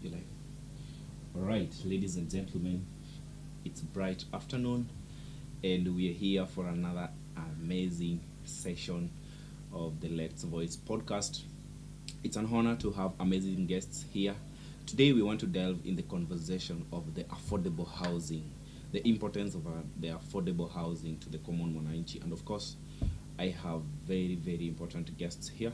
You like? All right, ladies and gentlemen, it's bright afternoon, and we are here for another amazing session of the Let's Voice podcast. It's an honor to have amazing guests here. Today, we want to delve in the conversation of the affordable housing, the importance of the affordable housing to the common mwananchi, and of course, I have very important guests here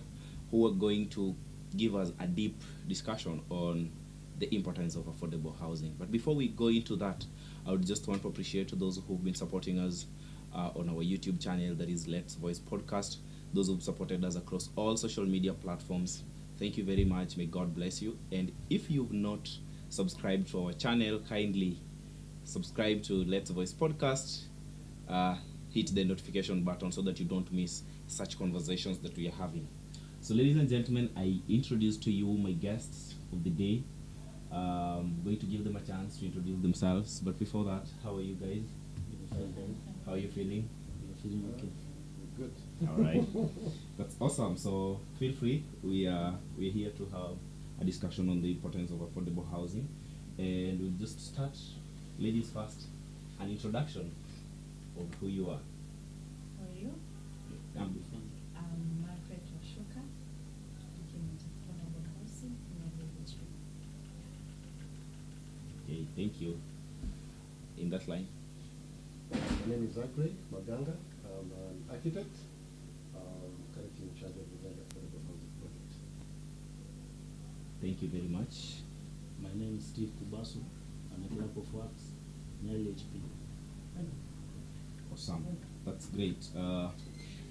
who are going to give us a deep discussion on the importance of affordable housing. But before we go into that, I would just want to appreciate those who've been supporting us on our YouTube channel, that is Let's Voice Podcast, those who've supported us across all social media platforms. Thank you very much. May God bless you. And if you've not subscribed to our channel, kindly subscribe to Let's Voice Podcast. Hit the notification button so that you don't miss such conversations that we are having. So, ladies and gentlemen, I introduce to you my guests of the day. I'm going to give them a chance to introduce themselves. But before that, how are you guys? How are you feeling? Feeling okay. Good. All right. That's awesome. So feel free. We're here to have a discussion on the importance of affordable housing. And we'll just start, ladies first, an introduction of who you are. How are you? Um, I'm Margaret Washoka, looking at affordable housing in the industry. okay, thank you. In that line. My name is Zachary Maganga. I'm an architect. Currently in charge of the affordable housing project. Thank you very much. My name is Steve Kubasu. I'm a clerk of works in LHP. Awesome. That's great.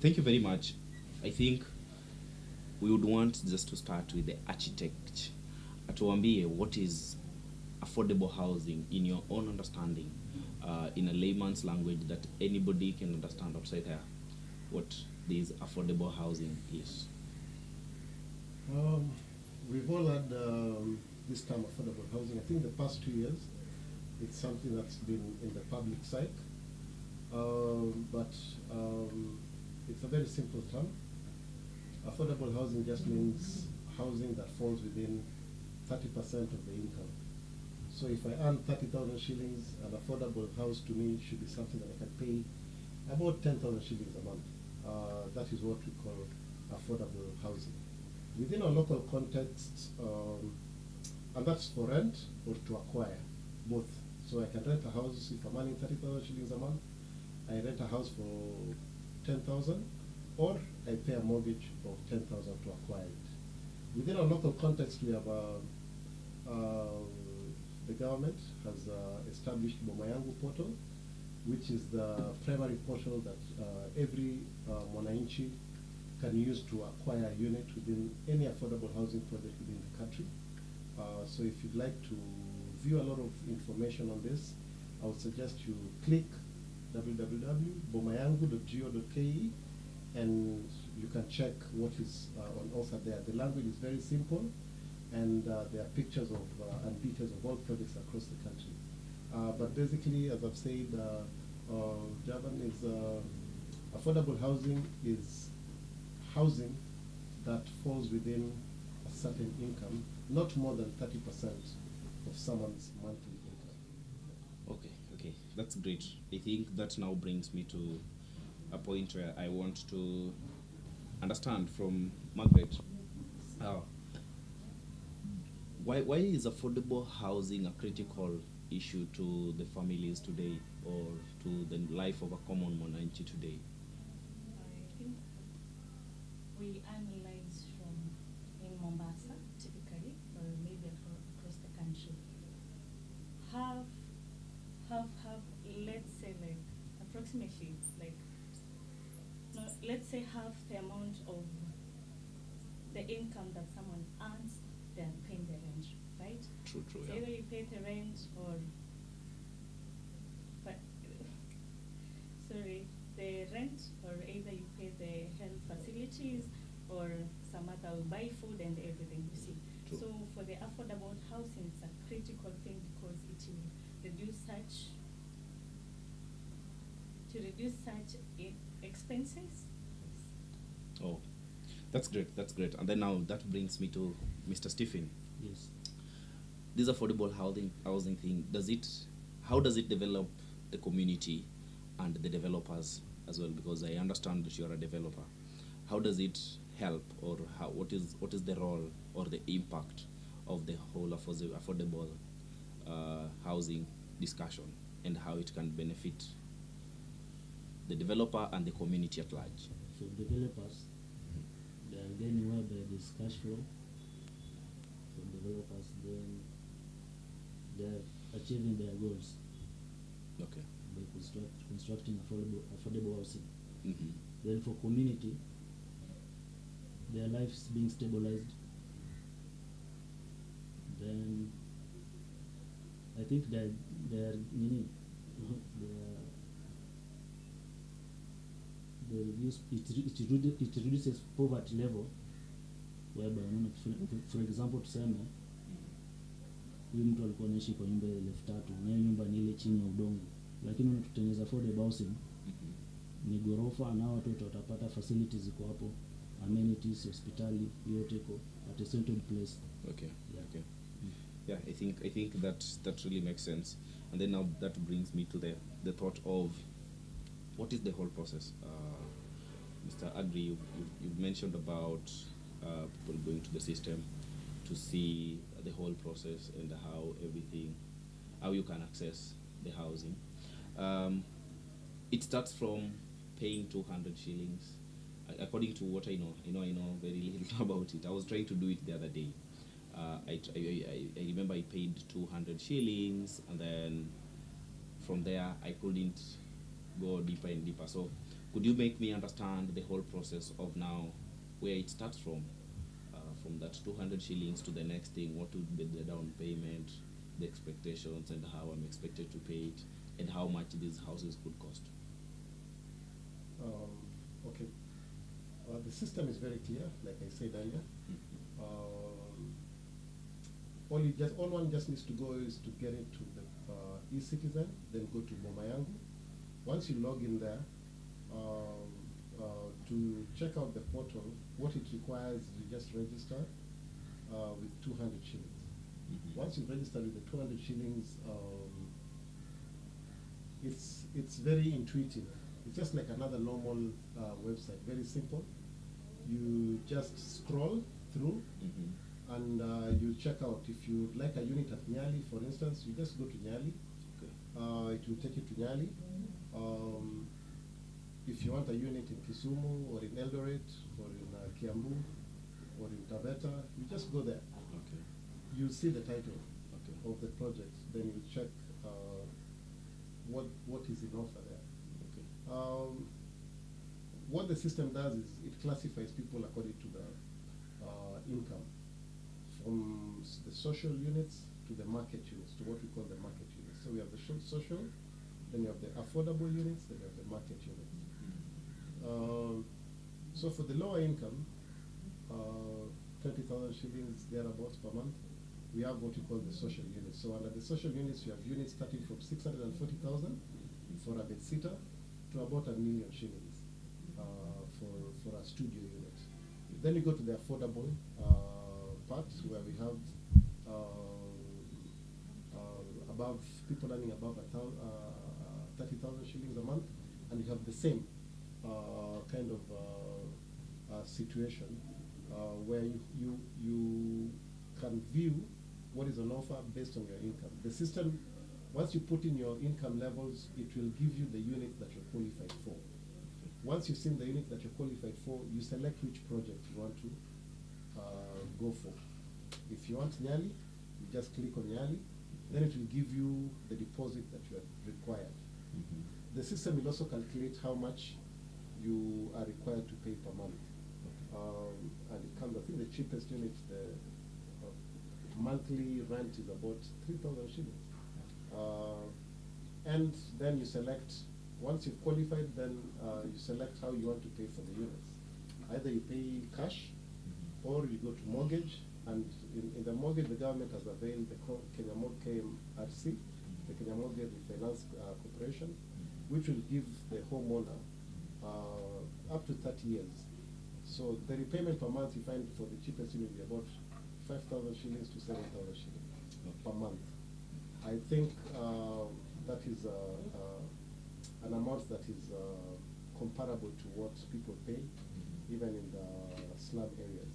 Thank you very much. I think we would want just to start with the architect. Atuambie, what is affordable housing in your own understanding, in a layman's language that anybody can understand outside there, what this affordable housing is? We've all had this term affordable housing. I think the past 2 years, it's something that's been in the public psyche. But it's a very simple term. Affordable housing just means housing that falls within 30% of the income. So if I earn 30,000 shillings, an affordable house to me should be something that I can pay about 10,000 shillings a month. That is what we call affordable housing. Within a local context, and that's for rent or to acquire, both. So I can rent a house if I'm earning 30,000 shillings a month. I rent a house for 10,000, or I pay a mortgage of 10,000 to acquire it. Within a local context, we have the government has established Boma Yangu portal, which is the primary portal that every mwananchi can use to acquire a unit within any affordable housing project within the country. So if you'd like to view a lot of information on this, I would suggest you click www.bomayangu.go.ke and you can check what is on offer there. The language is very simple, and there are pictures of and details of all projects across the country. But basically, as I've said, Javan is affordable housing is housing that falls within a certain income, not more than 30% of someone's monthly income. Okay, that's great. I think that now brings me to a point where I want to understand from Margaret. Why is affordable housing a critical issue to the families today, or to the life of a common mwananchi today? I think we analyze from in Mombasa, typically, or maybe across the country. Have, let's say, like, approximately, it's like, no, let's say half the amount of the income that someone earns, they're paying the rent, right? True, So yeah. either you pay the rent or, but, sorry, the rent, or either you pay the health facilities, or some other will buy food and everything, you see. True. So for the affordable housing, it's a critical thing because it will reduce such expenses. Oh, that's great. And then now that brings me to Mr. Stephen. Yes. this affordable housing thing, how does it develop the community and the developers as well? Because I understand that you are a developer. How does it help, or what is the role or the impact of the whole affordable housing discussion, and how it can benefit the developer and the community at large? So developers, they are gaining where by this cash flow. So developers, then they are achieving their goals Okay. by constructing affordable housing. Mm-hmm. Then for community, their lives being stabilized. Then I think that they reduce it reduces poverty level, whereby for example tuseme huyu mtu alikuwa anaishi kwa nyumba ya 3,000 na hiyo nyumba ni ile chini ya udongo, lakini unatutengeneza affordable housing, ni ghorofa na watoto watapata facilities ziko hapo, amenities, hospitali, yote iko at a centered place. Okay. Yeah. Okay. Yeah, I think that really makes sense. And then now that brings me to the thought of what is the whole process. Mr. Agri, you've mentioned about people going to the system to see the whole process and how you can access the housing. It starts from paying 200 shillings. According to what I know very little about it. I was trying to do it the other day. I remember I paid 200 shillings, and then from there I couldn't go deeper and deeper. So could you make me understand the whole process of now where it starts from that 200 shillings to the next thing? What would be the down payment, the expectations, and how I'm expected to pay it, and how much these houses could cost? Okay. The system is very clear, like I said earlier. All one just needs to go is to get into the e-citizen, then go to Boma Yangu. Once you log in there, to check out the portal, what it requires is you just register with 200 shillings. Mm-hmm. Once you register with the 200 shillings, it's very intuitive. It's just like another normal website, very simple. You just scroll through, Mm-hmm. and you check out. If you like a unit at Nyali, for instance, you just go to Nyali. Okay. It will take you to Nyali. If you want a unit in Kisumu or in Eldoret or in Kiambu or in Taveta, you just go there. Okay. You see the title Okay. of the project, then you check what is in offer there. Okay. What the system does is it classifies people according to the income, from the social units to the market units, to what we call the market units. So we have the social, then you have the affordable units, then you have the market units. So for the lower income, 30,000 shillings thereabouts per month, we have what we call the social units. So under the social units, you have units starting from 640,000 for a bed-sitter to about 1 million shillings for a studio unit. Then you go to the affordable part, where we have above people earning above 30,000 shillings a month, and you have the same kind of situation where you can view what is on offer based on your income. The system, once you put in your income levels, it will give you the unit that you're qualified for. Once you've seen the unit that you're qualified for, you select which project you want to go for. If you want Nyali, you just click on Nyali, then it will give you the deposit that you have required. Mm-hmm. The system will also calculate how much you are required to pay per month. And it comes, I think the cheapest unit, the monthly rent is about 3,000 shillings. And then you select, once you've qualified, then you select how you want to pay for the units. Either you pay cash, or you go to mortgage, and in the mortgage, the government has availed the Kenya KMRC, the Kenya Mortgage Finance Corporation, which will give the homeowner up to 30 years. So the repayment per month you find for the cheapest unit will be about 5,000 shillings to 7,000 shillings. per month. I think that is an amount that is comparable to what people pay, even in the slum areas.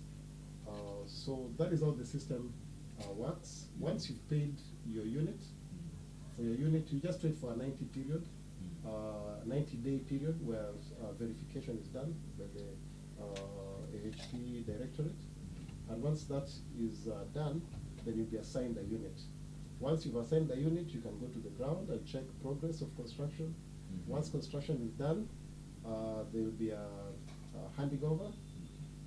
So that is how the system works. Once you've paid your unit, for your unit, you just wait for a 90-day period where verification is done by the AHP directorate. And once that is done, then you'll be assigned a unit. Once you've assigned a unit, you can go to the ground and check progress of construction. Once construction is done, there will be a handing over.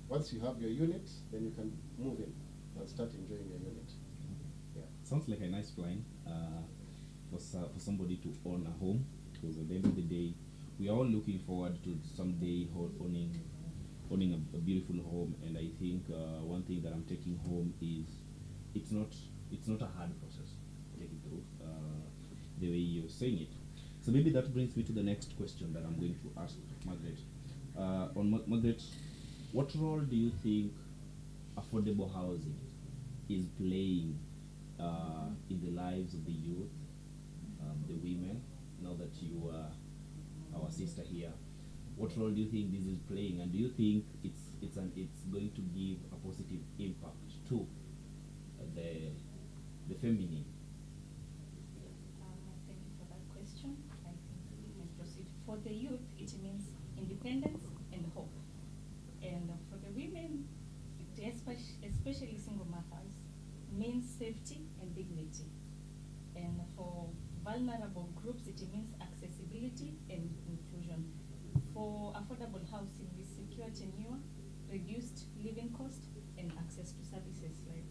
Once you have your unit, then you can move in and start enjoying your unit. Yeah. Sounds like a nice plan for somebody to own a home, because at the end of the day, we are all looking forward to someday owning a beautiful home. And I think one thing that I'm taking home is it's not a hard process to take it through the way you're saying it. So maybe that brings me to the next question that I'm going to ask Margaret. Margaret, what role do you think affordable housing is playing in the lives of the youth, the women? Now that you are our sister here, what role do you think this is playing, and do you think it's going to give a positive impact to the feminine? Thank you for that question. I think we can proceed. For the youth, it means independence and hope. And for the women, especially single mothers, means safety and dignity. And for vulnerable groups, it means accessibility and inclusion. For affordable housing, we secure tenure, reduced living cost, and access to services. Like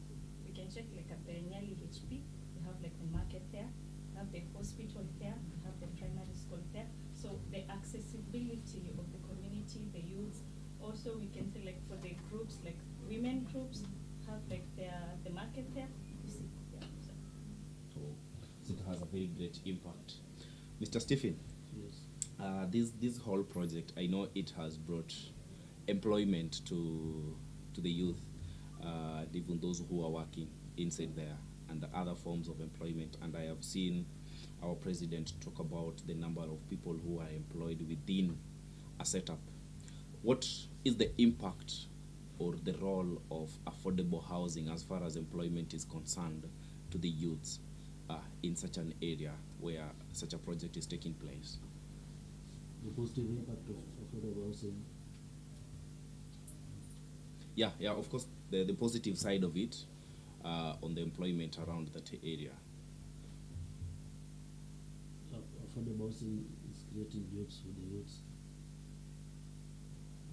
we can check like at the Nyali HP, we have like the market there, we have the hospital there, we have the primary school there. So the accessibility of the community, the youth. Also, we can say like for the groups, like women groups, have like the market there. You see, yeah. So it has a very great impact. Mr. Stephen, Yes. this whole project, I know it has brought employment to the youth, even those who are working inside there, and other forms of employment. And I have seen our president talk about the number of people who are employed within a setup. What is the impact or the role of affordable housing as far as employment is concerned to the youths in such an area where such a project is taking place? The positive impact of affordable housing. Yeah, of course, the positive side of it on the employment around that area. Affordable housing is creating jobs for the youths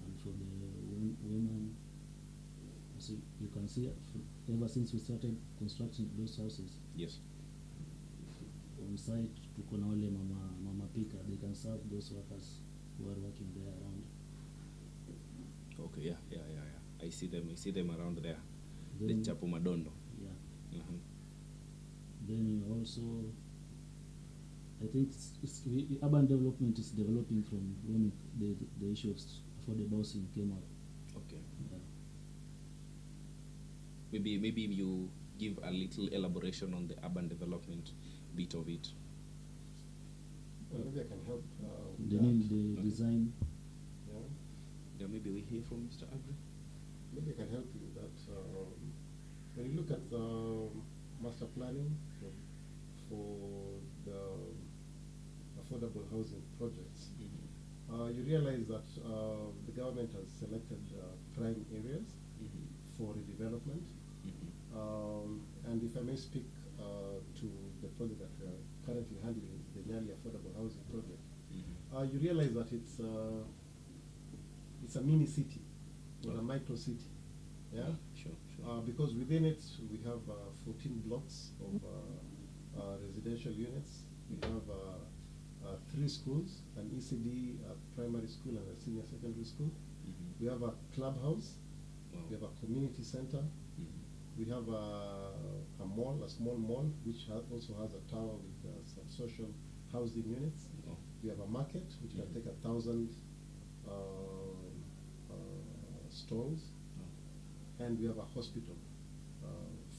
and for the women. So you can see ever since we started constructing those houses, Yes. on site tuko na wale mama pika, they can serve those workers who are working there around. Okay, yeah. I see them around there. Then, The Chapo Madondo. yeah. Mhm. Then also, I think urban development is developing from when the issue of affordable housing came up. Okay. Yeah. Maybe you give a little elaboration on the urban development bit of it. Well, maybe I can help with They that. need the design. Yeah. Yeah, maybe we hear from Mr. Agri. Maybe I can help you with that. When you look at the master planning for the affordable housing projects, you realize that the government has selected prime areas for redevelopment. And if I may speak to the project that we are currently handling, the Nyali Affordable Housing Project, you realize that it's a mini city or a micro city. Yeah? Sure. Because within it we have 14 blocks of residential units. We have 3 schools, an ECD, a primary school, and a senior secondary school. We have a clubhouse. Wow. We have a community center. We have a mall, a small mall, which also has a tower with some social housing units. Oh. We have a market, which can take 1,000 stalls. And we have a hospital,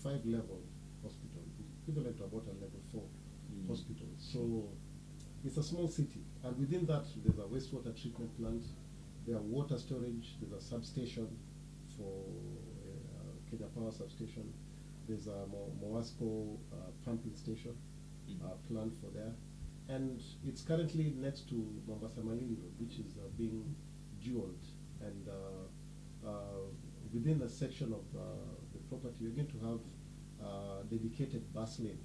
5-level hospital. equivalent to about a level 4 hospital. So it's a small city, and within that there's a wastewater treatment plant, there are water storage, there's a substation for Kenya Power substation, there's a Moasco pumping station planned for there, and it's currently next to Mombasa Malindi Road, which is being dualed, and within a section of the property you're going to have dedicated bus lane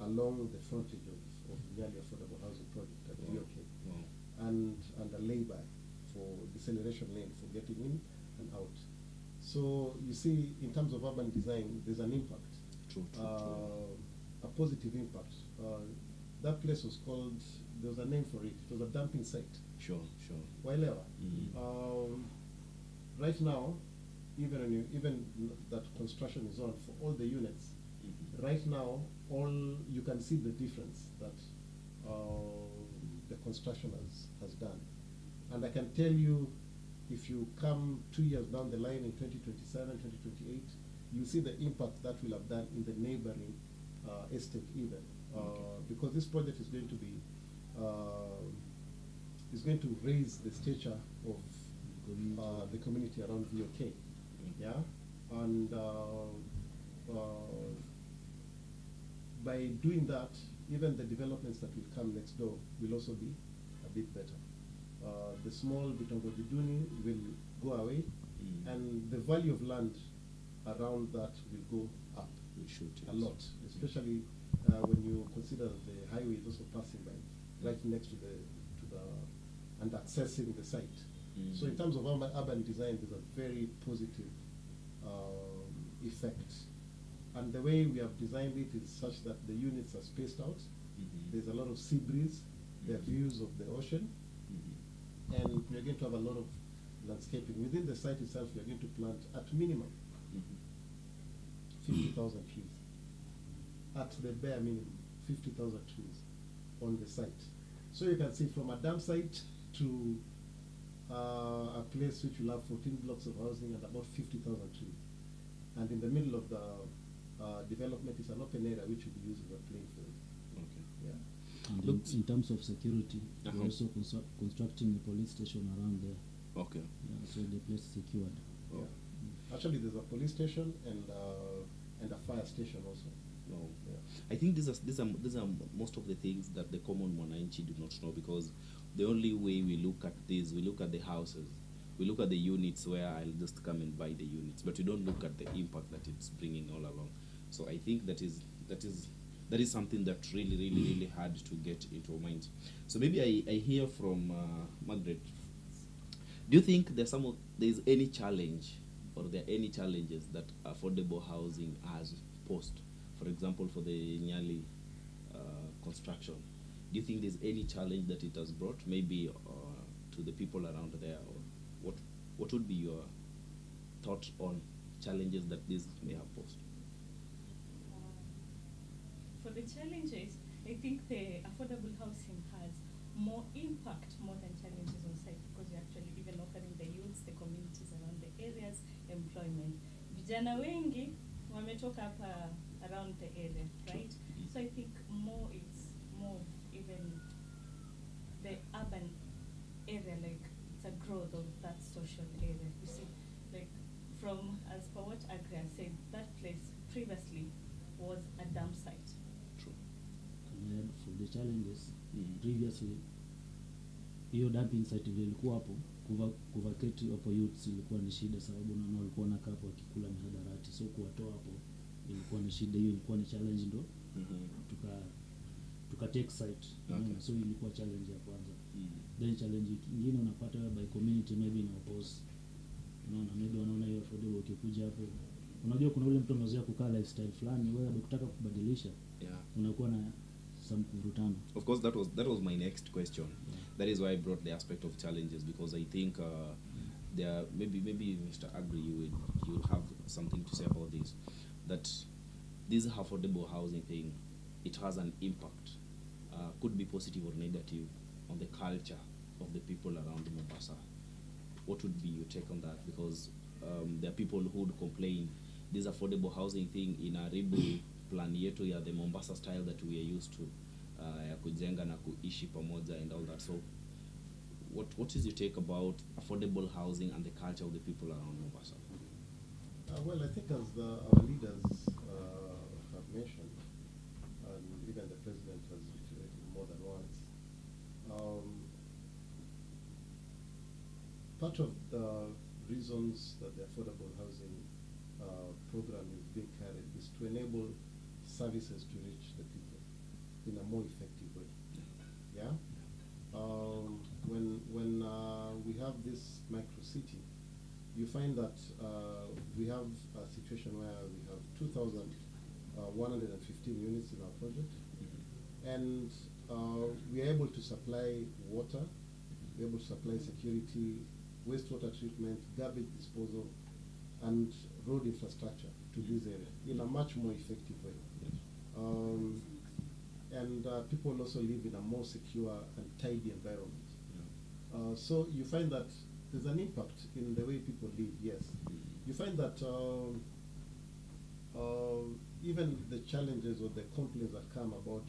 along the frontage of the Nyali Affordable Housing Project at VOK, and a lay-by for deceleration lane for getting in and out. So you see, in terms of urban design, there's an impact, True. a positive impact. That place was called, there was a name for it, it was a dumping site. Sure. Whatever. Right now, even that construction is on for all the units, right now, you can see the difference that the construction has done. And I can tell you, if you come 2 years down the line in 2027, 2028, you see the impact that will have done in the neighboring estate even. Because this project is going to be, is going to raise the stature of the community around VOK. Yeah? And by doing that, even the developments that will come next door will also be a bit better. The small Vitongoji Duni will go away, and the value of land around that will go up a lot, especially when you consider the highway is also passing by right next to the and accessing the site. So in terms of urban design, there's a very positive effect. And the way we have designed it is such that the units are spaced out. There's a lot of sea breeze, there are views of the ocean, and we're going to have a lot of landscaping. Within the site itself, we're going to plant at minimum 50,000 trees. At the bare minimum, 50,000 trees on the site. So you can see from a dump site to a place which will have 14 blocks of housing and about 50,000 trees. And in the middle of the development is an open area which will be used as a playing field. Okay. Yeah. And in terms of security, we're also constructing a police station around there. Okay. Yeah, so the place is secured. Yeah. Actually, there's a police station and a fire station also. No. Yeah. I think these are most of the things that the common Mwananchi do not know, because the only way we look at this, we look at the houses, we look at the units where I'll just come and buy the units, but we don't look at the impact that it's bringing all along. So I think that is something that really hard to get into our minds. So maybe I hear from Margaret. Do you think there's any challenge, or there are any challenges that affordable housing has posed? For example, for the Nyali construction, do you think there's any challenge that it has brought, maybe to the people around there, or what would be your thought on challenges that this may have posed? For the challenges, I think the affordable housing has more impact more than challenges on site, because you're actually even offering the youths, the communities around the areas, employment. Vijana wengi wametoka hapa around the area, right? So I think it's more even the urban area, like it's a growth of that social area. You see, like from, as per what Agria said, that place previously was a dump site. True. And for the challenges, previously, hiyo dumping site ile ilikuwa hapo, kuvacate hapo youths ilikuwa ni shida, sababu na walikuwa wanakaa hapo wakikula mihadarati, so kuwatoa hapo ilikuwa ni shida. Hiyo ilikuwa ni challenge, ndo tuka take site. Okay. So ilikuwa challenge ya kwanza. Then challenge nyingine unapata by community maybe na oppose. Unaona, maybe wanaona hiyo affordable, ukikuja hapo, unajua kuna ule mtu amezoea kukaa lifestyle fulani, wewe ukitaka kubadilisha, unakuwa na some kuvurutana. Of course, that was my next question. That is why I brought the aspect of challenges, because I think there are, maybe Mr. Agri, you would have something to say about this. That this affordable housing thing, it has an impact, could be positive or negative, on the culture of the people around Mombasa. What would be your take on that? Because there are people who would complain this affordable housing thing in Aribu plan yetu ya the Mombasa style that we are used to, ya kujenga na kuishi pamoja and all that. So what is your take about affordable housing and the culture of the people around Mombasa? Well, I think as our leaders have mentioned, and even the president has reiterated more than once, part of the reasons that the affordable housing program is being carried is to enable services to reach the people in a more effective way. Yeah? When we have this micro city, you find that we have a situation where we have 2,115 units in our project, and we are able to supply water, we are able to supply security, wastewater treatment, garbage disposal, and road infrastructure to this area in a much more effective way. And people also live in a more secure and tidy environment. So you find that there's an impact in the way people live, yes. You find that even the challenges or the complaints that come about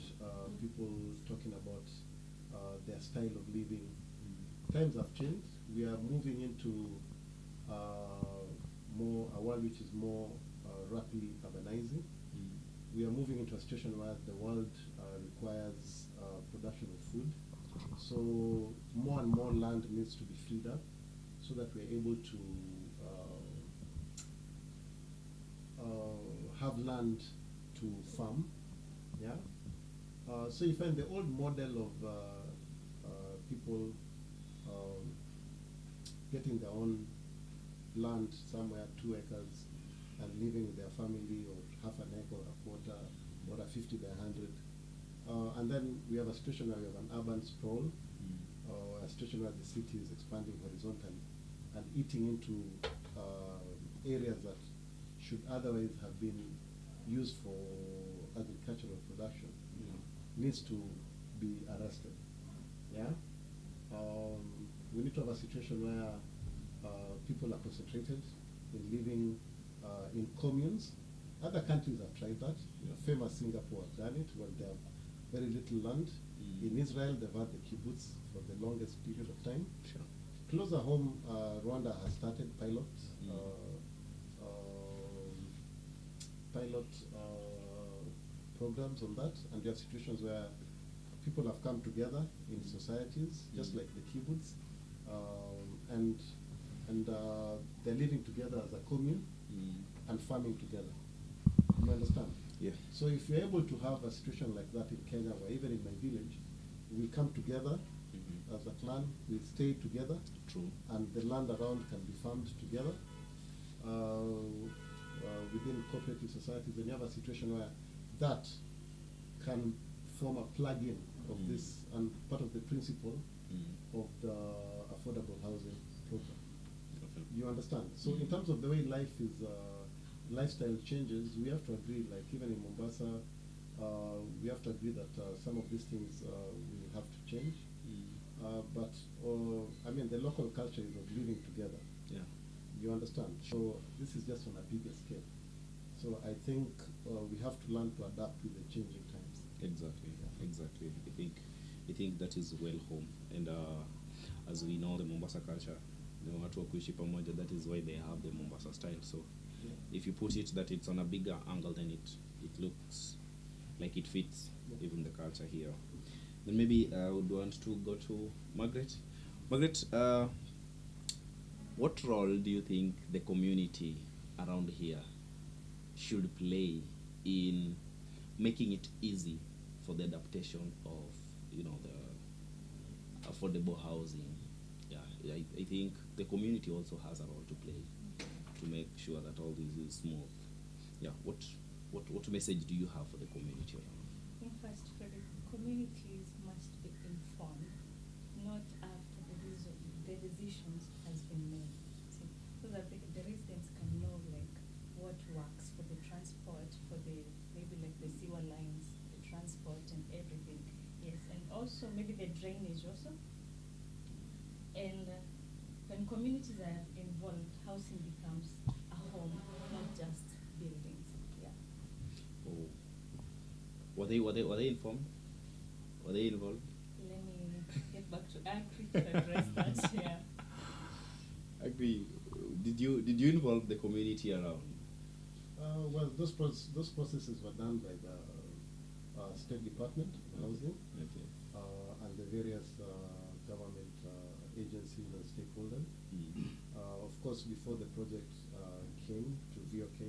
people talking about their style of living, times have changed. We are moving into a world which is more rapidly urbanizing. We are moving into a situation where the world requires production of food. So more and more land needs to be freed up so that we are able to have land to farm. Yeah. So you find the old model of people getting their own land somewhere, 2 acres, and living with their family, or half an acre or a quarter or a 50 by 100. And then we have a situation where we have an urban sprawl, or a situation where the city is expanding horizontally and eating into areas that should otherwise have been used for agricultural production, needs to be arrested. Yeah? We need to have a situation where people are concentrated in living in communes. Other countries have tried that. Famous Singapore have done it when they have very little land. In Israel, they've had the kibbutz for the longest period of time. Sure. Closer home, Rwanda has started pilot programs on that, and there are situations where people have come together in societies, just like the kibbutz, and they're living together as a commune and farming together. You understand? Yeah. So if you're able to have a situation like that in Kenya, where even in my village, we come together as a clan, we stay together. True. And the land around can be farmed together. Within cooperative societies, then you have a situation where that can form a plug-in of this, and part of the principle of the affordable housing program. Okay. You understand? So in terms of the way life is, lifestyle changes, we have to agree, like even in Mombasa, we have to agree that some of these things will have to change. But I mean, the local culture is of living together. Yeah. You understand? So this is just on a bigger scale. So I think we have to learn to adapt with the changing times. Exactly. Exactly. I think that is well home. And as we know, the Mombasa culture, the watu wa kuishi pamoja, that is why they have the Mombasa style. So if you put it that it's on a bigger angle, then it looks like it fits even the culture here. Then maybe I would want to go to Margaret. Margaret, what role do you think the community around here should play in making it easy for the adaptation of, the affordable housing? Yeah, I think the community also has a role to play to make sure that all this is smooth. Yeah, what message do you have for the community around? I think first, for the communities must be informed, not after the decisions has been made. See, so that the residents can know like what works for the transport, for the maybe like the sewer lines, the transport and everything. Yes, and also maybe the drainage also. And when communities are involved, housing becomes a home, not just buildings. Yeah. Oh, Were they informed? Were they involved? Let me get back to Agri to address that. Yeah. Agree. Did you involve the community around? Well, those processes were done by the State Department of Housing Okay. and the various government agencies and stakeholders. Mm. Of course, before the project came to VOK,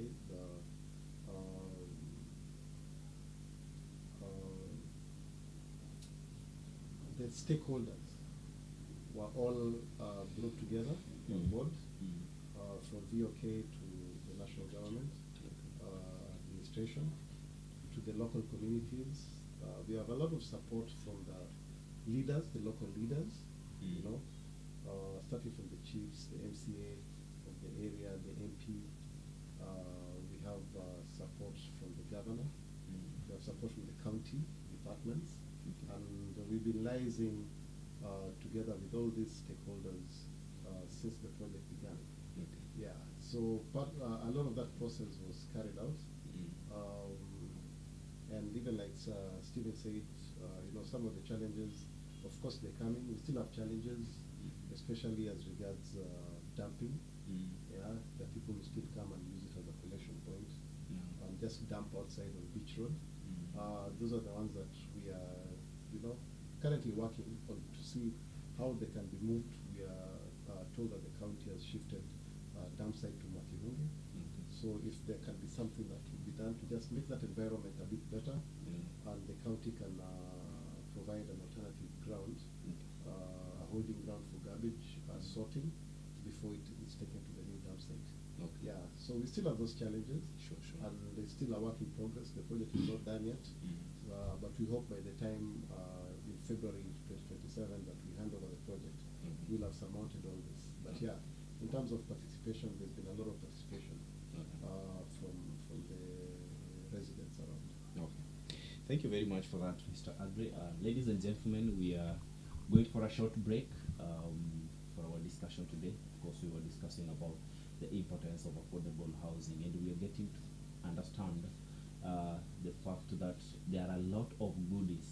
the stakeholders were all brought together on board, from VOK to the national government administration, to the local communities. We have a lot of support from the leaders, the local leaders, you know, starting from the chiefs, the MCA of the area, the MP. We have support from the governor. We have support from the county departments. And we've been liaising together with all these stakeholders since the project began. Okay. Yeah, so a lot of that process was carried out. And even like Stephen said, some of the challenges, of course, they're coming. We still have challenges, especially as regards dumping. Yeah, that people will still come and use it as a collection point and just dump outside on Beach Road. Those are the ones that we are, currently working on to see how they can be moved. We are told that the county has shifted dump site to Makirungi. So if there can be something that will be done to just make that environment a bit better, and the county can provide an alternative ground, a holding ground for garbage sorting before it is taken to the new dump site. Okay. Yeah, so we still have those challenges, Sure. and it's still a work in progress. The project is not done yet, but we hope by the time in February 2027 that we hand over the project, we'll have surmounted all this. But yeah, in terms of participation, there's been a lot of participation from the residents around. Okay. Thank you very much for that, Mr. Agri. Ladies and gentlemen, we are going for a short break for our discussion today. Of course, we were discussing about the importance of affordable housing, and we are getting to understand the fact that there are a lot of goodies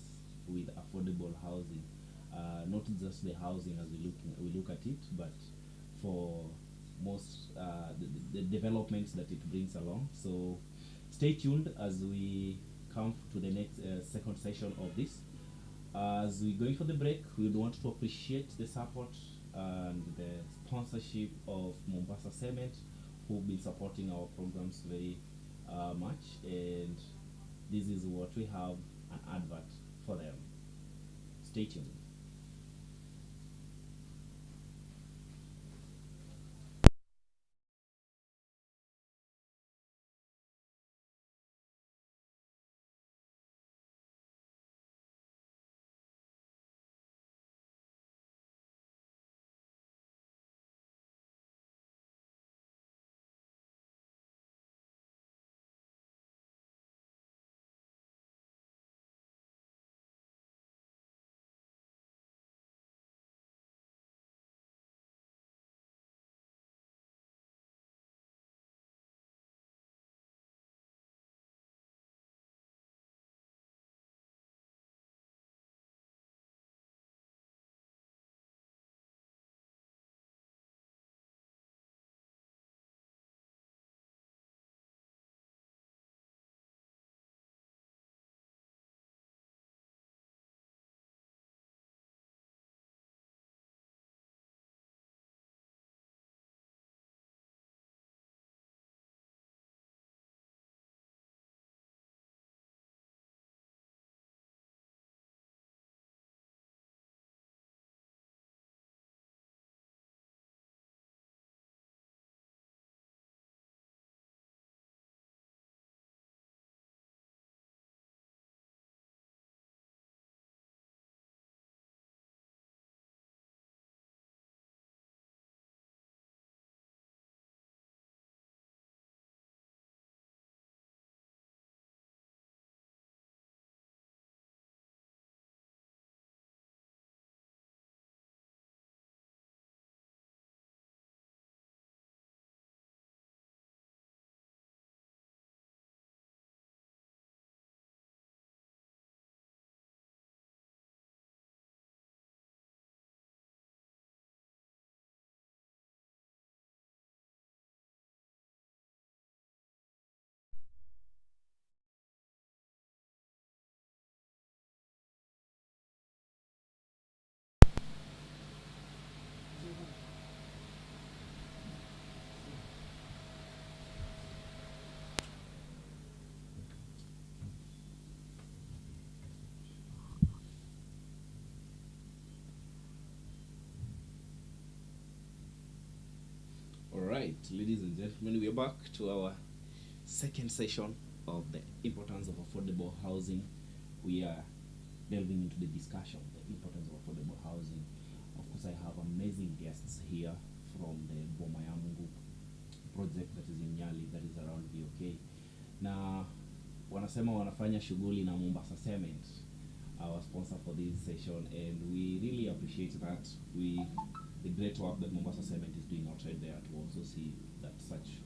with affordable housing, not just the housing as we look at it, but for most the developments that it brings along. So stay tuned as we come to the next second session of this. As we're going for the break, we would want to appreciate the support and the sponsorship of Mombasa Cement, who've been supporting our programs very much, and this is what we have, an advert for them. Stay tuned. right, ladies and gentlemen, we are back to our second session of the importance of affordable housing. We are delving into the discussion, the importance of affordable housing. Of course, I have amazing guests here from the Boma ya Mungu project that is in Nyali, that is around VOK. Na wanasema wanafanya shughuli na Mombasa Cement, our sponsor for this session, and we really appreciate that. The great work that Mombasa Cement is doing outside there to also see that such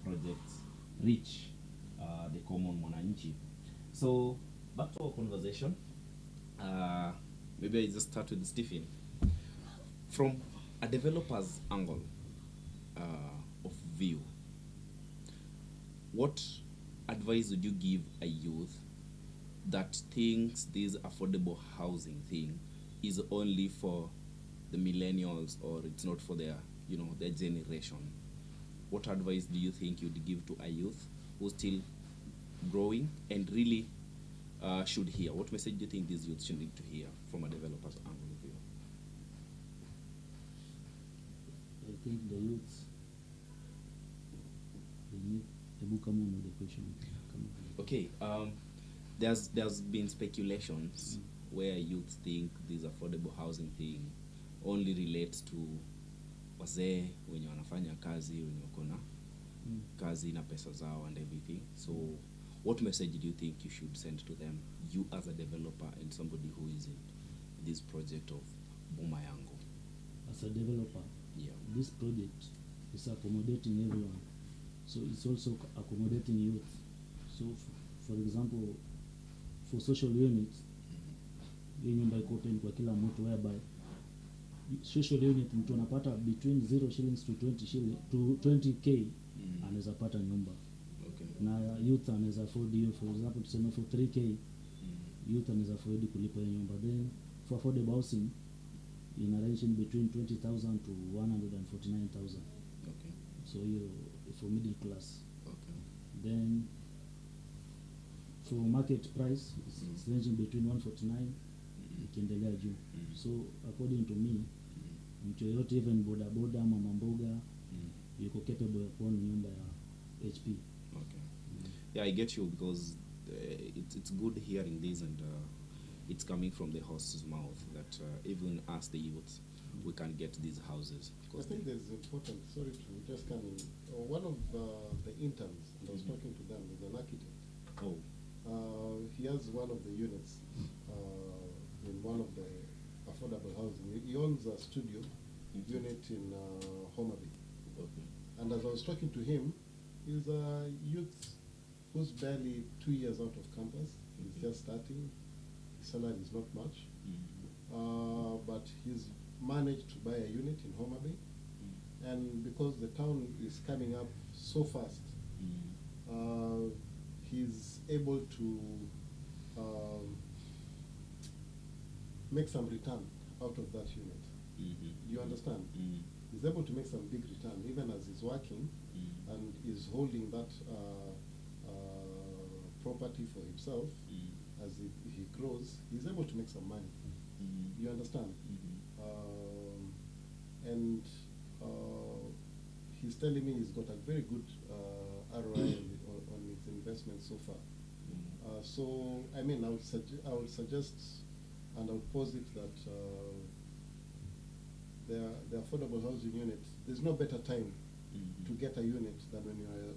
projects reach the common mwananchi. So back to our conversation. Maybe I just start with Stephen. From a developer's angle of view, what advice would you give a youth that thinks this affordable housing thing is only for the millennials, or it's not for their, their generation? What advice do you think you'd give to a youth who's still growing and really should hear? What message do you think these youths should need to hear from a developer's angle of view? I think the youths, they need a book on the question. Okay, there's been speculations where youths think this affordable housing thing only relates to wazee wenye wanafanya kazi, wenye wako na kazi na pesa zao and everything. So what message do you think you should send to them, you as a developer and somebody who is in this project of Boma Yangu? As a developer, yeah, this project is accommodating everyone. So it's also accommodating youth. So for example, for social units, hii nyumba iko open kwa kila mtu, whereby social unit mtu anapata between 0 shillings to 20k anaweza pata nyumba. Okay. Na youth anaweza afford hiyo. For example, tuseme for 3k youth anaweza afford kulipa hiyo nyumba. Then for affordable housing in a range between 20,000 to 149,000. Okay. So hiyo for middle class. Okay. Then for market price it's ranging between 149 ikiendelea juu. So according to me, mtu yoyote, even boda ama mamboga, yuko capable ya kuona nyumba ya HP. Okay. Yeah, I get you, because it's good hearing this, and it's coming from the horse's mouth that even us, the youth, we can get these houses. I think there's important, sorry to just come in, one of the interns, and I was talking to them, is an architect. Oh. He has one of the units in one of the affordable housing. He owns a studio unit in Homerby. Okay. And as I was talking to him, he's a youth who's barely 2 years out of campus. He's just starting. His salary is not much. But he's managed to buy a unit in Homerby. And because the town is coming up so fast, he's able to make some return out of that unit. Do you understand? He's able to make some big return, even as he's working and is holding that property for himself. As he grows, he's able to make some money. You understand? And he's telling me he's got a very good ROI on his investment so far. So, I mean, I would suggest and I would posit that the affordable housing unit, there's no better time to get a unit than when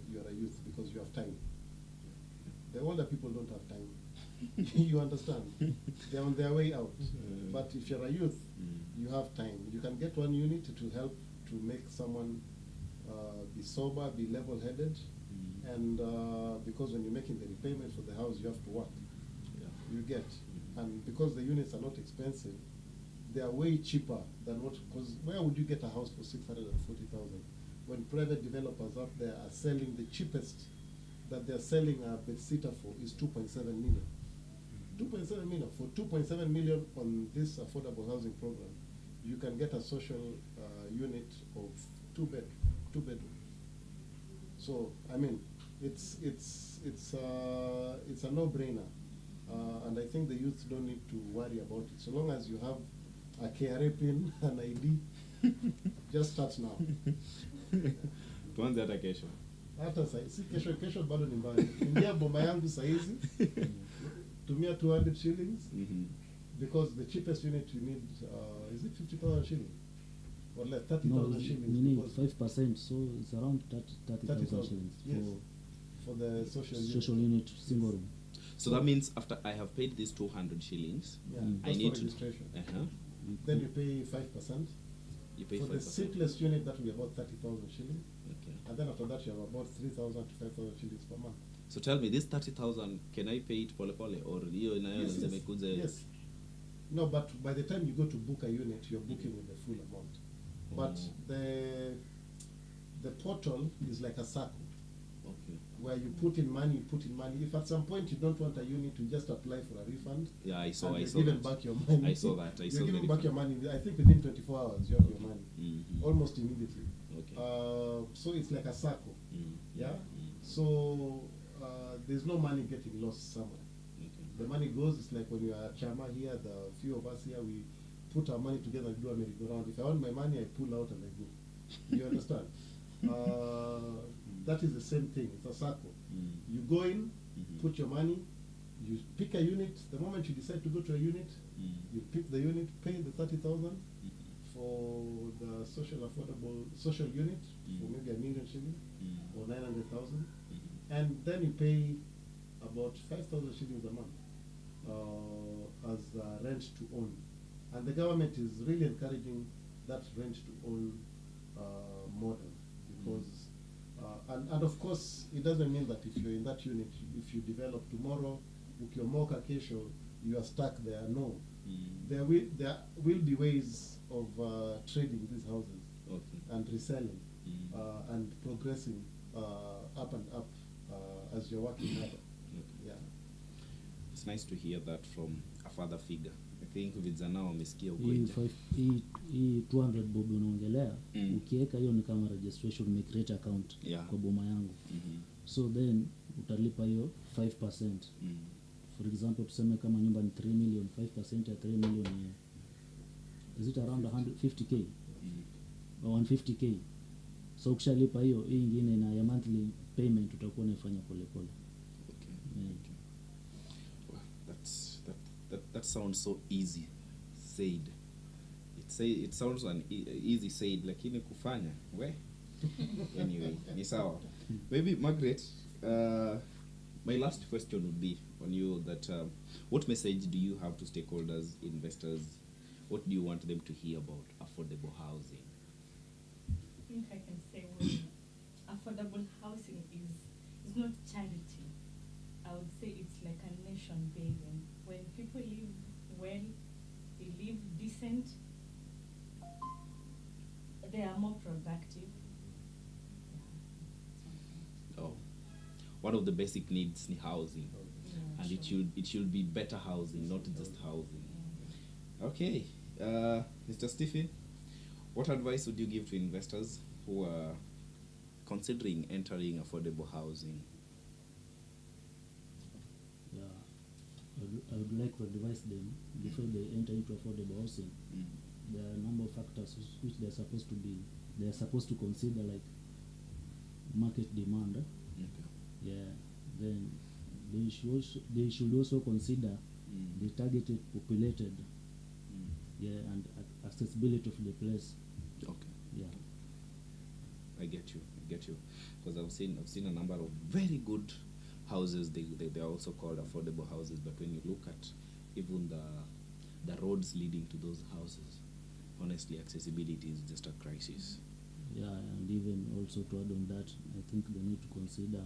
you're a youth, because you have time. The older people don't have time. You understand? They're on their way out. But if you're a youth, you have time. You can get one unit to help to make someone be sober, be level-headed, and because when you're making the repayment for the house, you have to work. Yeah. You get. And because the units are not expensive, they are way cheaper than what, because where would you get a house for 640,000 when private developers out there are selling the cheapest that they're selling a bed-sitter for is 2.7 million. 2.7 million. For 2.7 million on this affordable housing program, you can get a social unit of two bedroom. So I mean, it's a no-brainer, and I think the youth don't need to worry about it. So long as you have a KRA pin, an ID, just start now. tuanze hata kesho. Hata si kesho bado ni mbali. Ingia boma yangu saizi. Tumia 200 shillings. Because the cheapest unit you need is it 50,000 shillings? Or like 30,000 shillings. You need 5%, so it's around 30,000 shillings yes. For the social unit single room. So that means after I have paid these 200 shillings, yeah, I need to registration. Then you pay 5%. You pay for 5%. The simplest unit that will be about 30,000 shillings. Okay. And then after that you have about 3,000 to 5,000 shillings per month. So tell me, this 30,000, can I pay it pole pole or yes. No, but by the time you go to book a unit, you're booking with the full amount. But the portal is like a circle. Okay. Where you put in money. If at some point you don't want a unit, you just apply for a refund. Yeah, I saw give that. Back your money. I saw that. You're giving back your money. I think within 24 hours you have your money. Almost immediately. Okay. So it's like a circle. Yeah. So there's no money getting lost somewhere. Okay. The money goes. It's like when you are a chama here. The few of us here, we put our money together and do a merry-go-round. If I want my money, I pull out and I go. You understand? That is the same thing. It's a circle. You go in, put your money, you pick a unit. The moment you decide to go to a unit, you pick the unit, pay the 30,000 for the social unit for maybe $1 million shillings or 900,000, and then you pay about 5,000 shillings a month as rent to own. And the government is really encouraging that rent to own model because. And of course, it doesn't mean that if you're in that unit, if you develop tomorrow, with your mocha kesho, you are stuck there. No. There will be ways of trading these houses and reselling and progressing up and up as you're working harder. Yeah. It's nice to hear that from a father figure. I think vijana wamesikia ukweli. Hii 200 bob unaongelea, ukiweka hiyo ni kama registration, make create account kwa boma yangu. So then utalipa hiyo 5%. For example, tuseme kama nyumba ni 3 million, 5% ya 3 million ni is it around 150k or 150k. So ukishalipa hiyo, hii nyingine na ya monthly payment utakuwa unafanya pole pole. Okay. Well, that sounds so easy said. It sounds easy said, lakini kufanya we. Anyway, ni sawa. Maybe Margaret, my last question would be on you that what message do you have to stakeholders, investors? What do you want them to hear about affordable housing? I think I can say affordable housing is not charity. I would say it's like a nation building. When people live well, they live decent, they are more productive. Oh, one of the basic needs is housing, and it should be better housing, not just housing. Okay, Mr. Stephen, what advice would you give to investors who are considering entering affordable housing? I would like to advise them before they enter into affordable housing. There are a number of factors which they are supposed to consider, like market demand. Yeah. Then they should also consider the targeted populated. Yeah, and accessibility of the place. Okay. Yeah. I get you. Because I've seen a number of very good houses. They are also called affordable houses, but when you look at even the roads leading to those houses, honestly, accessibility is just a crisis. Yeah, and even also to add on that, I think they need to consider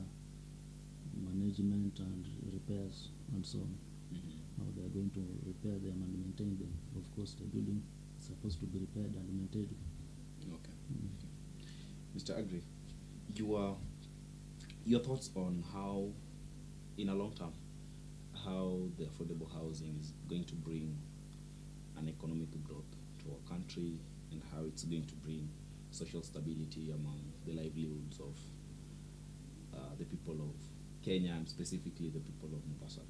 management and repairs and so on. How they are going to repair them and maintain them. Of course, the building is supposed to be repaired and maintained. Okay. Mr. Agri, your thoughts on how, in a long term, how the affordable housing is going to bring an economic growth to our country and how it's going to bring social stability among the livelihoods of the people of Kenya and specifically the people of Mombasa?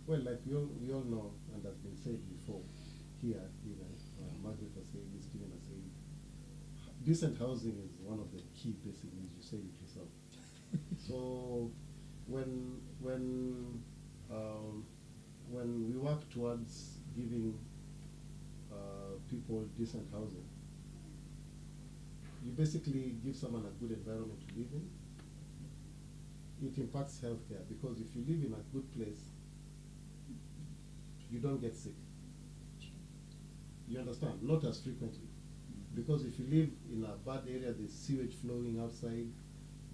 Well, like we all know, and has been said before here, Margaret has said, Stephen has said, decent housing is one of the key basic needs. You said it yourself. So when we work towards giving people decent housing, you basically give someone a good environment to live in. It impacts healthcare, because if you live in a good place, you don't get sick. You understand? Not as frequently. Because if you live in a bad area, there's sewage flowing outside,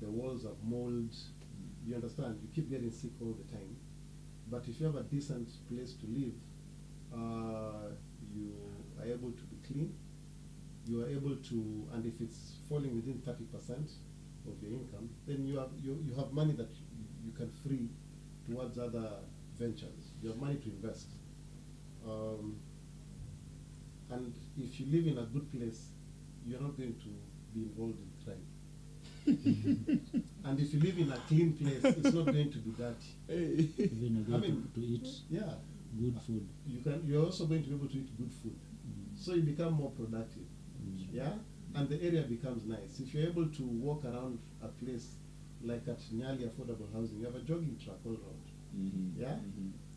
the walls have mold, you understand? You keep getting sick all the time. But if you have a decent place to live, you are able to be clean, you are able to, and if it's falling within 30% of your income, then you have money that you can free towards other ventures. You have money to invest. And if you live in a good place, you're not going to be involved in crime. And if you live in a clean place, it's not going to be dirty. Even I mean, to eat yeah, good food. you're also going to be able to eat good food. So you become more productive. Yeah? And the area becomes nice. If you're able to walk around a place like at Nyali Affordable Housing, you have a jogging track all around. Yeah?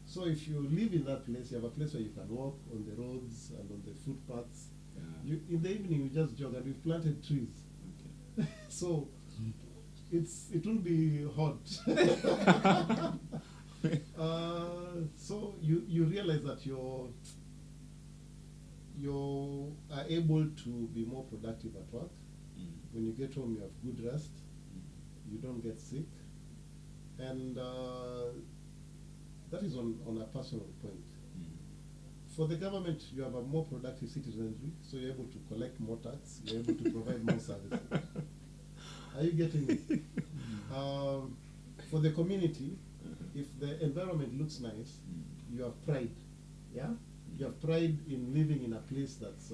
So if you live in that place, you have a place where you can walk on the roads and on the footpaths. Yeah. In the evening, you just jog, and we've planted trees. Okay. So it will be hot. So you realize that you are able to be more productive at work. When you get home, you have good rest. You don't get sick. And that is on a personal point. For the government, you have a more productive citizenry, so you're able to collect more tax, you're able to provide more services. Are you getting it? For the community, if the environment looks nice, you have pride. Yeah? You have pride in living in a place that's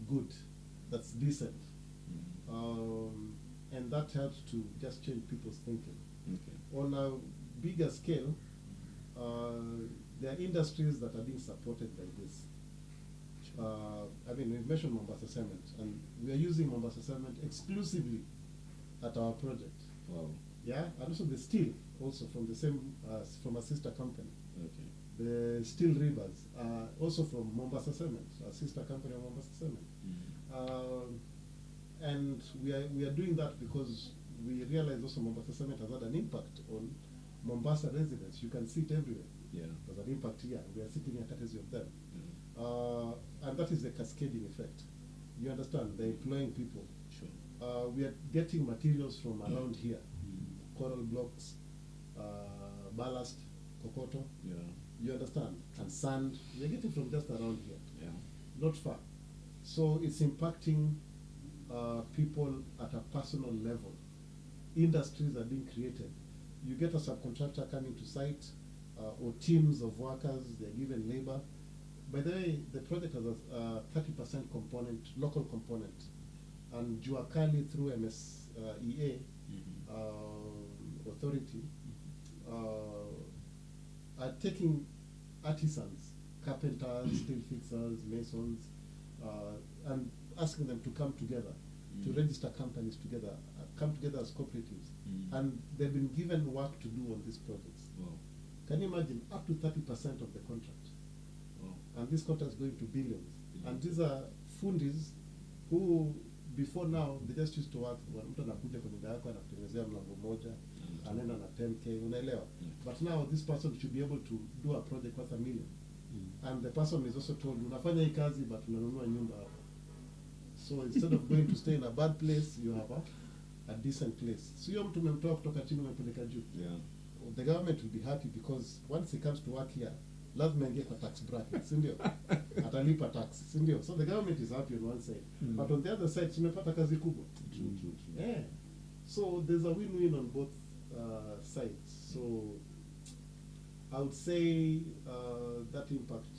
good, that's decent. And that helps to just change people's thinking. Okay. On a bigger scale, there are industries that are being supported by this. I mean, we've mentioned Mombasa Cement, and we are using Mombasa Cement exclusively at our project. Wow. Yeah, and also the steel, also from the same, from a sister company. Okay. The Steel Rivers, also from Mombasa Cement, a sister company of Mombasa Cement. And we are doing that because we realize also Mombasa Cement has had an impact on Mombasa residents. You can see it everywhere. Yeah. There's an impact here. We are sitting here courtesy of them. And that is the cascading effect. You understand? They're employing people. Sure. We are getting materials from around here. Coral blocks, ballast, kokoto. Yeah. You understand? And sand. We are getting from just around here. Yeah. Not far. So it's impacting people at a personal level. Industries are being created. You get a subcontractor coming to site, or teams of workers, they're given labor. By the way, the project has a 30% component, local component. And Juakali through MSEA authority are taking artisans, carpenters, steel fixers, masons, and asking them to come together, to register companies together, come together as cooperatives. And they've been given work to do on these projects. Wow. Can you imagine? Up to 30% of the contract. Wow. And this contract is going to billions. And these are fundis who, before now, they just used to work, mtu anakuja kwa nyumba yako anakutengenezea mlango moja, anaenda na 10K, unaelewa? But now this person should be able to do a project worth $1 million. And the person is also told, unafanya hii kazi, but unanunua nyumba hapa. So instead of going to stay in a bad place, you have a decent place. So hiyo mtu umemtoa kutoka chini umempeleka juu. Yeah. The government will be happy because once he comes to work here, lazima aingie kwa tax bracket, si ndio? Atalipa tax, si ndio? So the government is happy on one side. But on the other side, tumepata kazi kubwa. True. Yeah. So there's a win-win on both sides. So I would say that impact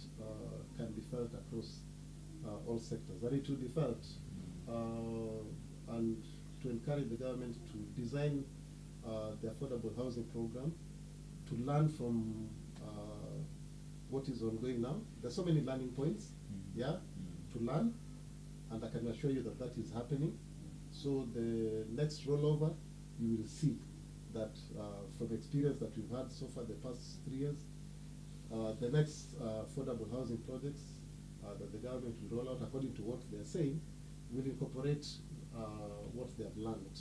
can be felt across all sectors. And it will be felt, and to encourage the government to design the affordable housing program, to learn from what is ongoing now. There's so many learning points, yeah, to learn, and I can assure you that that is happening. So the next rollover, you will see that from the experience that we've had so far the past 3 years, the next affordable housing projects that the government will roll out, according to what they're saying, will incorporate what they have learned.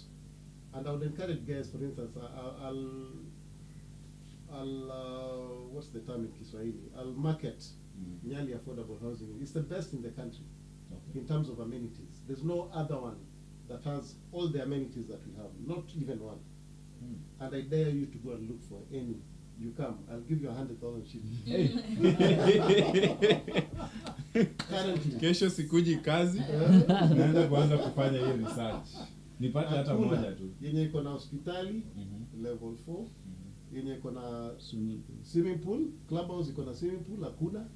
And I would encourage guys, for instance, I'll what's the term in Kiswahili? I'll market Nyali affordable housing. It's the best in the country in terms of amenities. There's no other one that has all the amenities that we have, not even one. And I dare you to go and look for any. You come, I'll give you 100,000 shillings. Currently. Kesho sikuji kazi, naenda kuanza kufanya hiyo research. Nipate hata moja tu. Yenye iko na hospitali, level 4. Yenye iko na swimming pool, clubhouse iko na swimming pool, hakuna.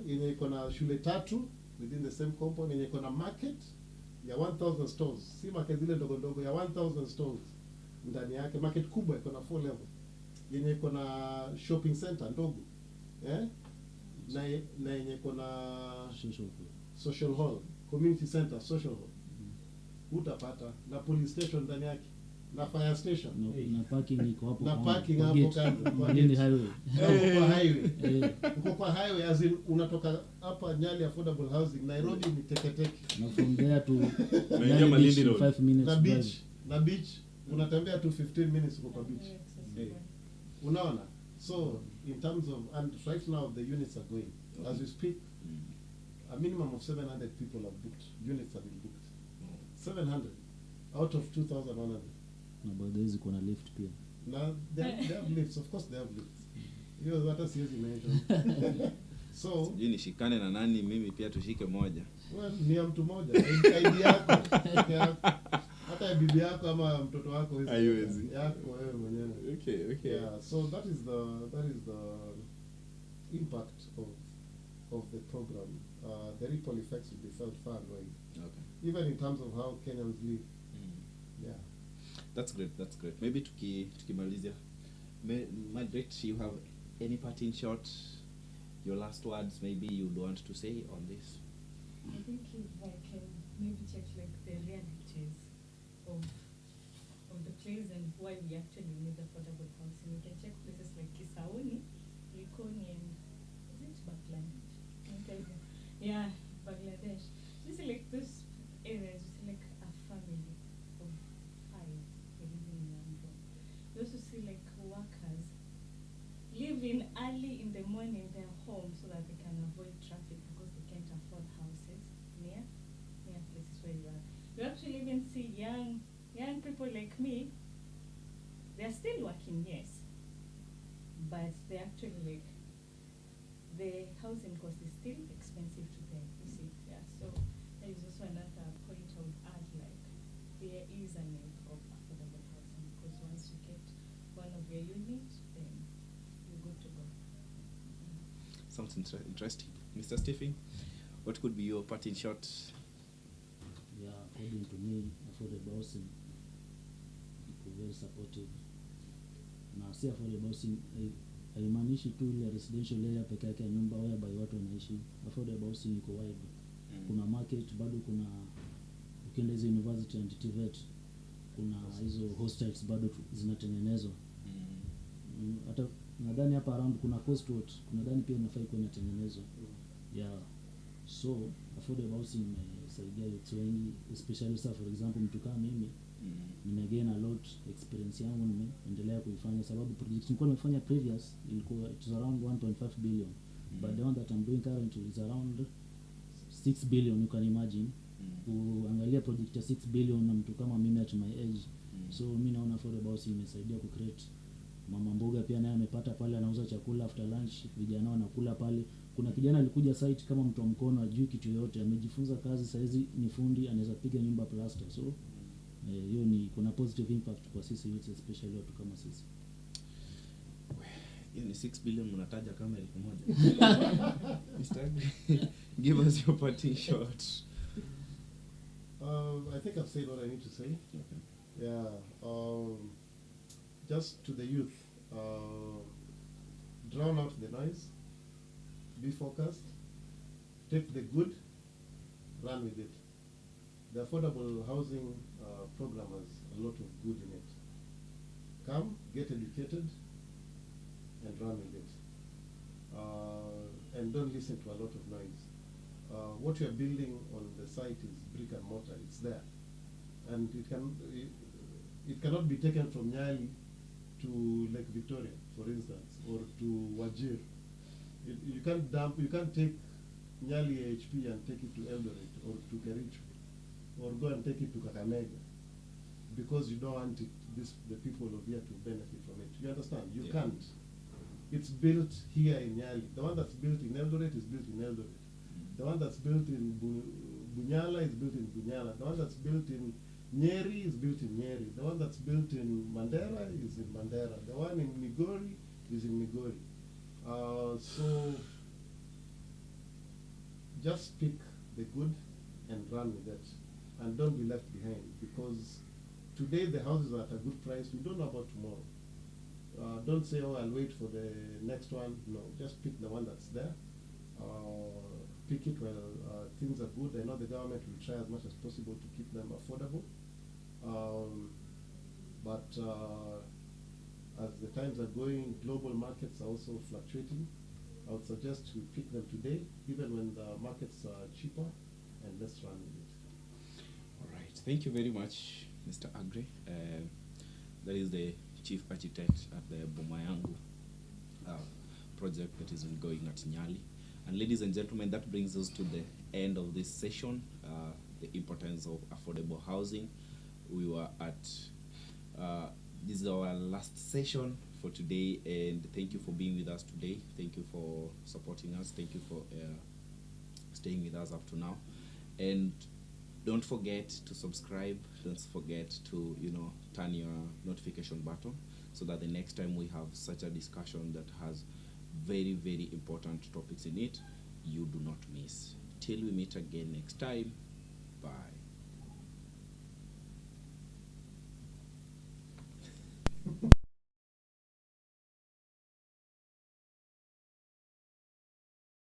Yenye iko na shule 3 within the same compound, yenye iko na market ya 1000 stores. Si market zile ndogo ndogo, ya 1000 stores ndani yake. Market kubwa iko na 4 level. Yenye iko na shopping center ndogo. Na yenye iko na social hall, community center, social hall. Utapata na police station ndani yake, na fire station, na parking iko hapo, na parking hapo kando kwa highway. Kwa highway. Uko kwa highway, as in unatoka hapa Nyali affordable housing, Nairobi ni teketeke. Na from there to Malindi Road. 5 minutes Na drive. beach, unatembea tu 15 minutes uko kwa beach. Unaona? So in terms of, and right now the units are going. As we speak, a minimum of 700 people have booked. Units have been booked. 700 out of 2,100. Na baadhi hizi kuna lift pia. Now they have lifts, of course they have lifts. Hiyo hata siwezi mention. So sijui nishikane na nani, mimi pia tushike moja. Well, ni ya mtu moja. ID yako. Hata ya bibi yako ama mtoto wako haiwezi. Yako wewe mwenyewe. Okay. Yeah, so that is the impact of the program. The ripple effects will be felt far and wide. Okay. Even in terms of how Kenyans live. Yeah. That's great. Maybe tukimalizia. Margaret, you have any parting shot, your last words maybe you'd want to say on this? I think if I can maybe check like the realities of the place and why we actually need affordable housing. We can check places like Kisauni, Likoni, and is it Bangladesh? Yeah, Bangladesh. You see like those areas, you see like a family of 5 living in one room. You also see like workers leaving early in the morning their home so that they can avoid traffic because they can't afford houses near places where you are. You actually even see young people like me. They're still working, yes, but they actually like the housing cost is still expensive to them. You see, yeah. So there is also another point I would add, like there is a need of affordable housing because once you get one of your units, then you're good to go. Sounds interesting. Mr. Stephen, what could be your parting shot? Yeah, according to me, affordable housing iko very supportive. Na si affordable housing haimaanishi tu ile residential area peke yake ya nyumba whereby watu wanaishi. Affordable housing iko wide. Kuna market, bado kuna ukienda hizo university and TVET, kuna hizo hostels bado zinatengenezwa. Hata nadhani hapa around kuna Coastwatch, nadhani pia inafaa ikuwe inatengenezwa. Yeah. So affordable housing imesaidia youth wengi, especially for example mtu kama mimi nimegain a lot experience yangu, nimeendelea kuifanya sababu project nilikuwa nimefanya previous ilikuwa it was around 1.5 billion, but the one that I'm doing currently is around 6 billion. You can imagine kuangalia project ya 6 billion na mtu kama mimi at my age. So mimi naona affordable housing imesaidia ku create mama mboga pia naye amepata pale, anauza chakula after lunch, vijana wanakula pale. Kuna kijana alikuja site kama mtu wa mkono ajui kitu yote, amejifunza kazi, saizi ni fundi, anaweza piga nyumba plaster. So hiyo ni kuna positive impact kwa sisi youth, especially watu kama sisi. Hiyo ni 6 billion mnataja kama 1,000. Give us your parting shot. I think I've said what I need to say. Okay. Yeah. Just to the youth, drown out the noise, be focused, take the good, run with it. The affordable housing program has a lot of good in it. Come, get educated, and run with it. And don't listen to a lot of noise. What you are building on the site is brick and mortar. It's there, and it cannot be taken from Nyali to Lake Victoria, for instance, or to Wajir. You can't take Nyali HP and take it to Eldoret or to Kericho, or go and take it to Kakamega, because you don't want the people of here to benefit from it. You understand? You can't. It's built here in Nyali. The one that's built in Eldoret is built in Eldoret. The one that's built in Bunyala is built in Bunyala. The one that's built in Nyeri is built in Nyeri. The one that's built in Mandera is in Mandera. The one in Migori is in Migori. So just pick the good and run with it, and don't be left behind, because today the houses are at a good price. We don't know about tomorrow. Don't say, oh, I'll wait for the next one. No, just pick the one that's there. Pick it while things are good. I know the government will try as much as possible to keep them affordable. But as the times are going, global markets are also fluctuating. I would suggest we pick them today, even when the markets are cheaper, and let's run with it. All right. Thank you very much, Mr. Agre. That is the chief architect at the Bomayangu project that is ongoing at Nyali. And ladies and gentlemen, that brings us to the end of this session, the importance of affordable housing. We were at, this is our last session for today, and thank you for being with us today. Thank you for supporting us. Thank you for staying with us up to now. And don't forget to subscribe. Don't forget to, turn your notification button, so that the next time we have such a discussion that has very, very important topics in it, you do not miss. Till we meet again next time, bye.